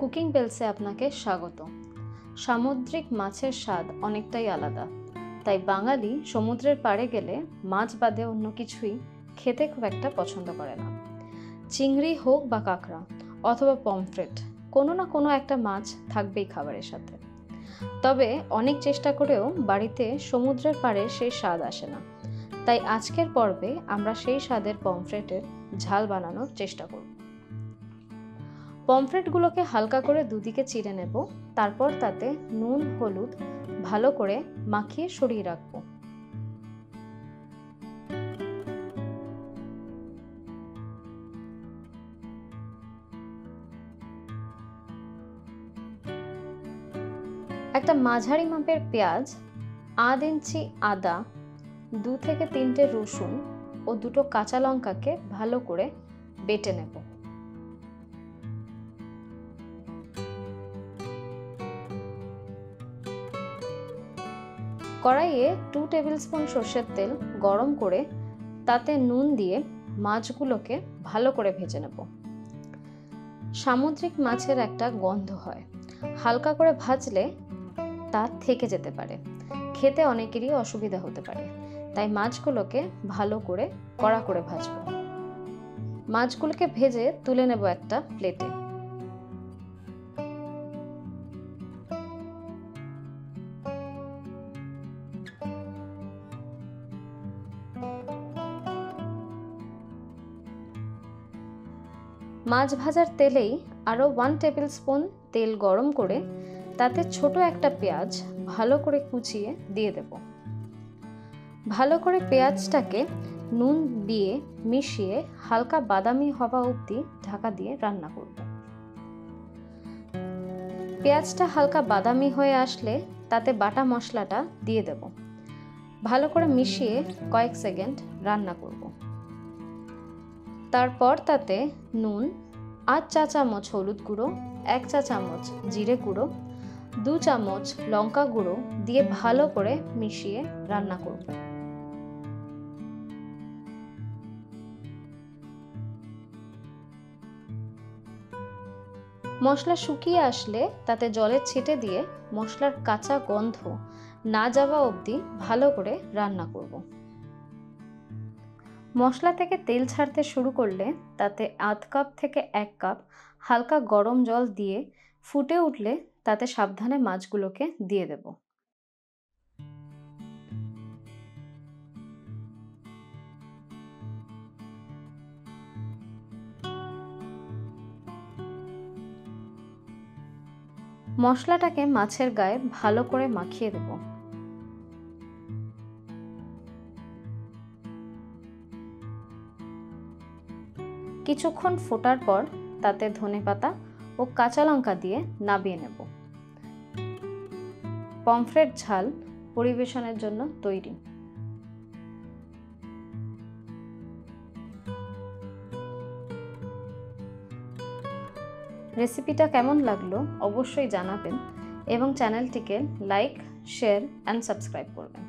Cooking বেলসে আপনাকে স্বাগত। সামুদ্রিক মাছের স্বাদ অনেকটাই আলাদা, তাই বাঙালি সমুদ্রের পাড়ে গেলে মাছ বাদে অন্য কিছুই খেতে খুব একটা পছন্দ করে না। চিংড়ি হোক বা কাঁকড়া অথবা পমফ্রেট, কোনো না কোনো একটা মাছ থাকবেই খাবারের সাথে। তবে অনেক চেষ্টা করেও বাড়িতে সমুদ্রের পাড়ে সেই স্বাদ আসে না, তাই আজকের পর্বে আমরা সেই স্বাদের পমফ্রেটের ঝাল বানানোর চেষ্টা করব। পমফ্রেটগুলোকে হালকা করে দুদিকে চিড়ে নেব, তারপর তাতে নুন হলুদ ভালো করে মাখিয়ে সরিয়ে রাখবো। একটা মাঝারি মাপের পেঁয়াজ, 1/2 ইঞ্চি আদা, 2 থেকে 3টে রসুন ও 2টো কাঁচা লঙ্কাকে ভালো করে বেটে নেব। কড়াইয়ে 2 টেবিল স্পুন সর্ষের তেল গরম করে তাতে নুন দিয়ে মাছগুলোকে ভালো করে ভেজে নেব। সামুদ্রিক মাছের একটা গন্ধ হয়, হালকা করে ভাজলে তা থেকে যেতে পারে, খেতে অনেকেরই অসুবিধা হতে পারে, তাই মাছগুলোকে ভালো করে কড়া করে ভাজবো। মাছগুলোকে ভেজে তুলে নেব একটা প্লেটে। মাছ ভাজার তেলেই আরও 1 টেবিল স্পুন তেল গরম করে তাতে ছোট একটা পেঁয়াজ ভালো করে কুচিয়ে দিয়ে দেব। ভালো করে পেঁয়াজটাকে নুন দিয়ে মিশিয়ে হালকা বাদামি হওয়া অবধি ঢাকা দিয়ে রান্না করব। পেঁয়াজটা হালকা বাদামি হয়ে আসলে তাতে বাটা মশলাটা দিয়ে দেব। ভালো করে মিশিয়ে কয়েক সেকেন্ড রান্না করব। তারপর তাতে নুন, 8 চা চামচ হলুদ গুঁড়ো, 1 চা চামচ জিরে গুঁড়ো, 2 চামচ লঙ্কা গুঁড়ো দিয়ে ভালো করে মিশিয়ে রান্না করব। মশলা শুকিয়ে আসলে তাতে জলের ছিটে দিয়ে মশলার কাঁচা গন্ধ না যাওয়া অবধি ভালো করে রান্না করব। মশলা থেকে তেল ছাড়তে শুরু করলে তাতে 1/2 কাপ থেকে 1 কাপ হালকা গরম জল দিয়ে ফুটে উঠলে তাতে সাবধানে মাছগুলোকে দিয়ে দেব। মশলাটাকে মাছের গায়ে ভালো করে মাখিয়ে দেব। কিছুক্ষণ ফোটার পর তাতে ধনেপাতা ও কাঁচা লঙ্কা দিয়ে নামিয়ে নেব। পমফ্রেট ঝাল পরিবেশনের জন্য তৈরি। রেসিপিটা কেমন লাগলো অবশ্যই জানাবেন এবং চ্যানেলটিকে লাইক, শেয়ার অ্যান্ড সাবস্ক্রাইব করবেন।